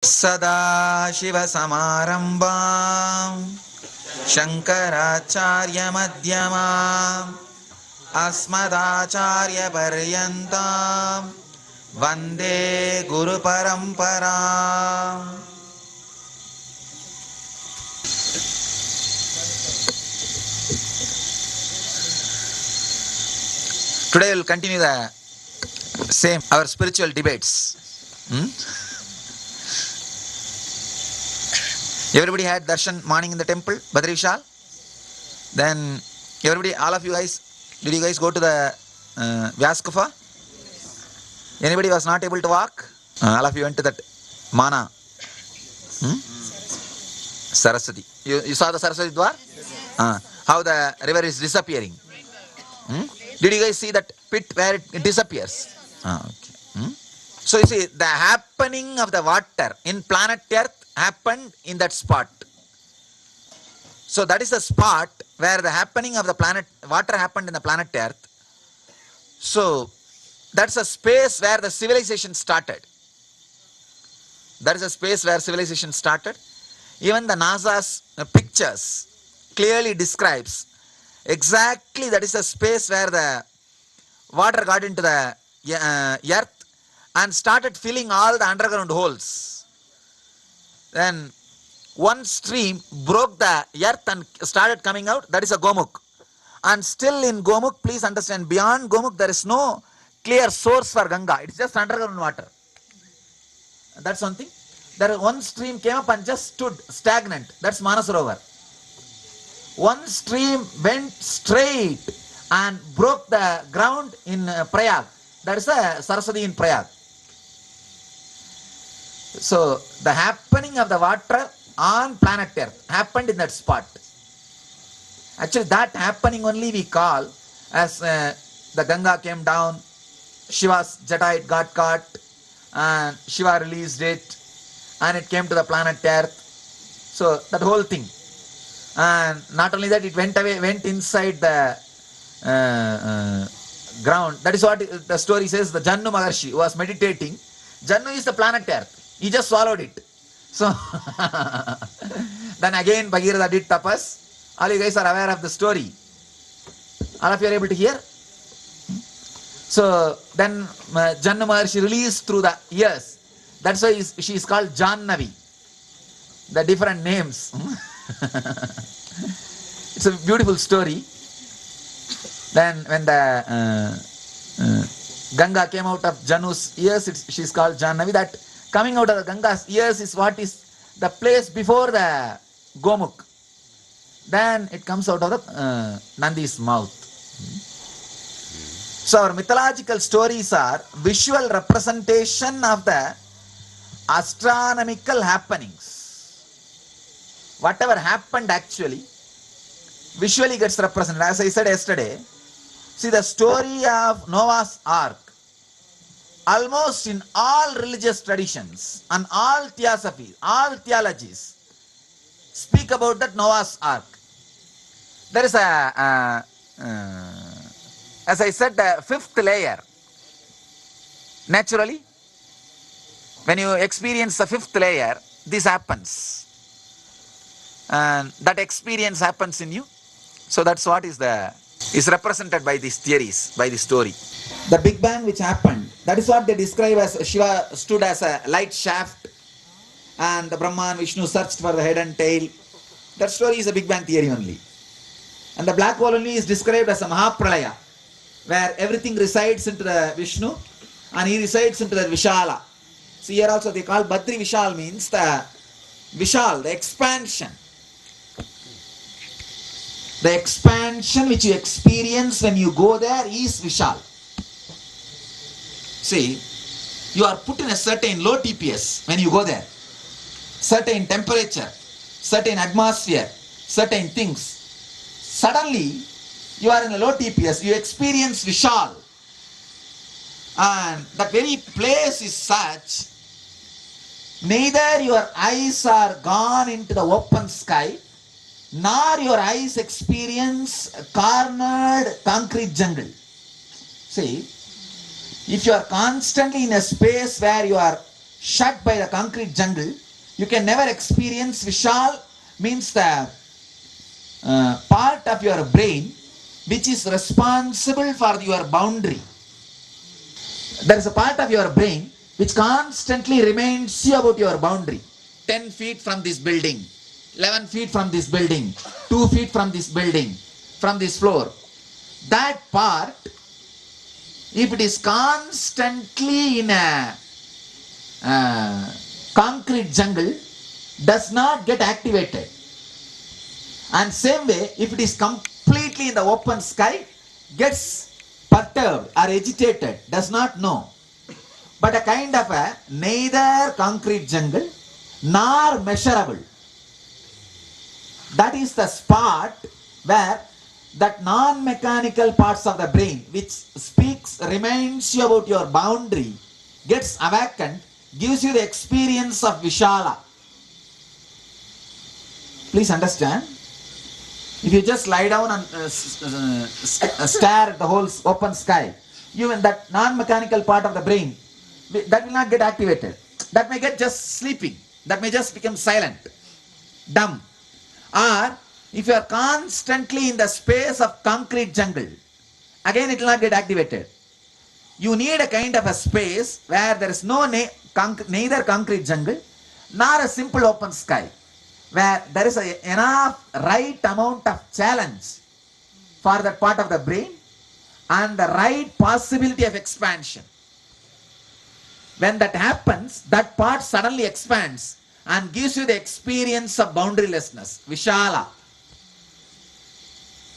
सदाशिवसमारम्भां शङ्कराचार्यमध्यमाम् अस्मदाचार्यपर्यन्तां वन्दे गुरुपरम्पराम्. Today we will continue the same, our spiritual debates. Everybody had darshan morning in the temple, Badri Vishal. Then everybody, all of you guys, did you guys go to the Vyas Gufa? Anybody was not able to walk? All of you went to that Mana. Saraswati. You saw the Saraswati Dwar? How the river is disappearing. Did you guys see that pit where it disappears? Okay. So you see, the happening of the water in planet Earth happened in that spot. So that is the spot where the happening of the planet, water happened in the planet Earth. So that's a space where the civilization started. That is a space where civilization started. Even the NASA's pictures clearly describes exactly that is a space where the water got into the earth and started filling all the underground holes. Then one stream broke the earth and started coming out. That is a Gomukh. And still in Gomukh, please understand, beyond Gomukh there is no clear source for Ganga. It's just underground water. That's one thing. There one stream came up and just stood stagnant. That's Manasarovar. One stream went straight and broke the ground in Prayag. That is a Saraswati in Prayag. So the happening of the water on planet Earth happened in that spot. Actually, that happening only we call as the Ganga came down, Shiva's Jata it got caught, and Shiva released it, and it came to the planet Earth. So that whole thing. And not only that, it went away, went inside the ground. That is what the story says. The Jannu Maharshi was meditating. Jannu is the planet Earth. He just swallowed it. So then again Bhagirath did tapas. All you guys are aware of the story. All of you are able to hear? So then Jannu Maharshi released through the ears. That's why she is called Jannavi. The different names. It's a beautiful story. Then when the Ganga came out of Janu's ears, she is called Jannavi. That coming out of the Ganga's ears is what is the place before the Gomukh. Then it comes out of the Nandi's mouth. So our mythological stories are visual representation of the astronomical happenings. Whatever happened actually, visually gets represented. As I said yesterday, see the story of Noah's Ark. Almost in all religious traditions and all theosophies, all theologies speak about that Noah's Ark. There is a, as I said, the fifth layer. Naturally, when you experience the fifth layer, this happens. And that experience happens in you. So that's what is represented by these theories, by the story. The Big Bang which happened, that is what they describe as Shiva stood as a light shaft and the Brahma and Vishnu searched for the head and tail. That story is a Big Bang theory only. And the black hole only is described as a Mahapralaya, where everything resides into the Vishnu and he resides into the Vishala. So here also they call Badri Vishal means the Vishal, the expansion. The expansion which you experience when you go there is Vishal. See, you are put in a certain low TPS when you go there. Certain temperature, certain atmosphere, certain things. Suddenly, you are in a low TPS, you experience Vishal. And that very place is such, neither your eyes are gone into the open sky, nor your eyes experience cornered concrete jungle. See, if you are constantly in a space where you are shut by the concrete jungle, you can never experience. Vishal means the part of your brain which is responsible for your boundary. There is a part of your brain which constantly reminds you about your boundary. 10 feet from this building, 11 feet from this building, 2 feet from this building, from this floor. That part, if it is constantly in a concrete jungle, does not get activated. And same way, if it is completely in the open sky, gets perturbed or agitated, does not know. But a kind of a neither concrete jungle nor measurable. That is the spot where that non-mechanical parts of the brain which speaks, reminds you about your boundary, gets awakened, gives you the experience of Vishala. Please understand. If you just lie down and stare at the whole open sky, even that non-mechanical part of the brain, that will not get activated. That may get just sleeping. That may just become silent, dumb. Or if you are constantly in the space of concrete jungle, again it will not get activated. You need a kind of a space where there is no neither concrete jungle nor a simple open sky, where there is enough right amount of challenge for that part of the brain and the right possibility of expansion. When that happens, that part suddenly expands and gives you the experience of boundarylessness, Vishala.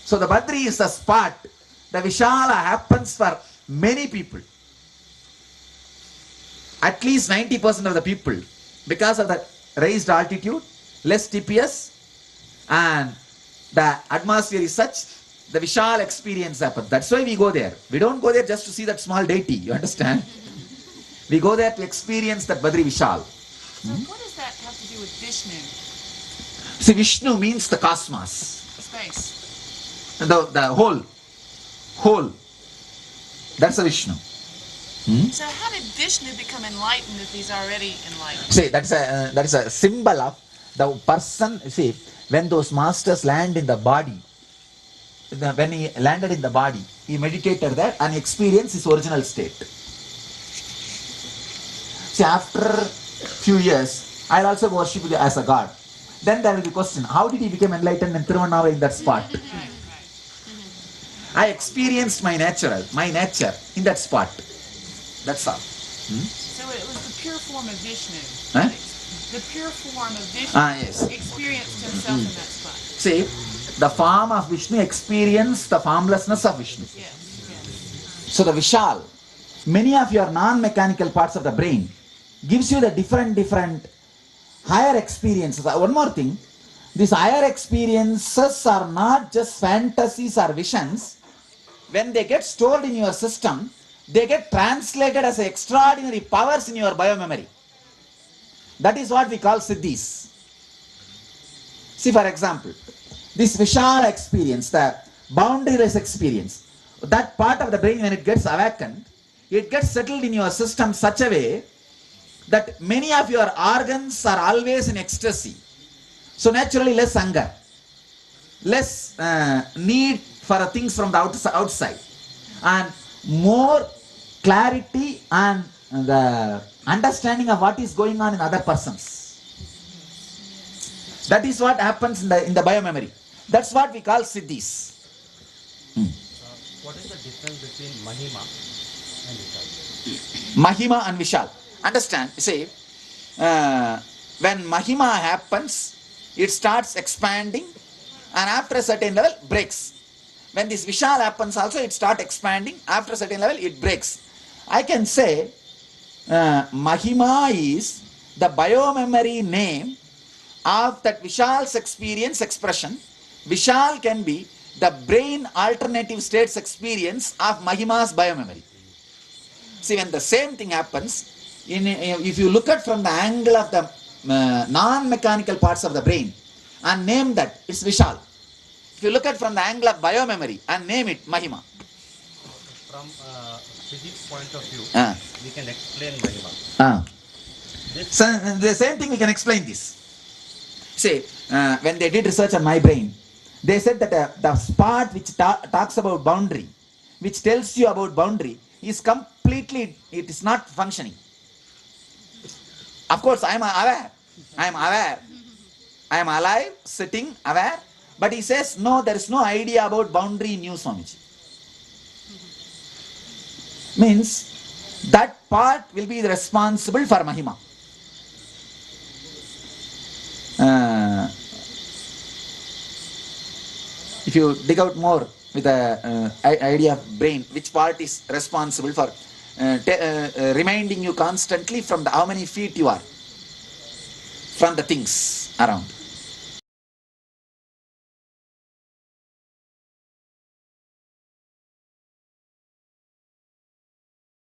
So the Badri is the spot. The Vishala happens for many people. At least 90% of the people, because of the raised altitude, less TPS, and the atmosphere is such, the Vishal experience happens. That's why we go there. We don't go there just to see that small deity, you understand? We go there to experience that Badri Vishal. So what does that have to do with Vishnu? See, Vishnu means the cosmos. Space. The whole. That's a Vishnu. So how did Vishnu become enlightened if he's already enlightened? See, that is a symbol of the person. See, when those masters land in the body, when he landed in the body, he meditated there and experienced his original state. See, after few years, I'll also worship you as a god. Then there will be question, how did he become enlightened in Tiruvannamalai in that spot? I experienced my nature in that spot. That's all. So it was the pure form of Vishnu. Huh? The pure form of Vishnu Yes. experienced himself in that spot. See, the form of Vishnu experienced the formlessness of Vishnu. Yes. So the Vishal, many of your non-mechanical parts of the brain gives you the different higher experiences. One more thing, these higher experiences are not just fantasies or visions. When they get stored in your system, they get translated as extraordinary powers in your biomemory. That is what we call siddhis. See, for example, this Vishala experience, the boundaryless experience, that part of the brain, when it gets awakened, it gets settled in your system such a way that many of your organs are always in ecstasy. So naturally less hunger, less need for things from the outside, and more clarity and the understanding of what is going on in other persons. That is what happens in the biomemory. That's what we call siddhis. What is the difference between Mahima and Vishal? Mahima and Vishal. Understand? See, when Mahima happens, it starts expanding and after a certain level breaks. When this Vishal happens also, it starts expanding. After a certain level, it breaks. I can say Mahima is the biomemory name of that Vishal's experience expression. Vishal can be the brain alternative states experience of Mahima's biomemory. See, when the same thing happens, if you look at from the angle of the non-mechanical parts of the brain and name that, it's Vishal. If you look at from the angle of biomemory and name it Mahima. From physics point of view, we can explain Mahima. So the same thing we can explain this. See, when they did research on my brain, they said that the part which talks about boundary, which tells you about boundary, is completely, it is not functioning. Of course, I am aware. I am aware. I am alive, sitting, aware. But he says, no, there is no idea about boundary in you, Swamiji. Means that part will be responsible for Mahima. If you dig out more with the idea of brain, which part is responsible for reminding you constantly from the how many feet you are from the things around.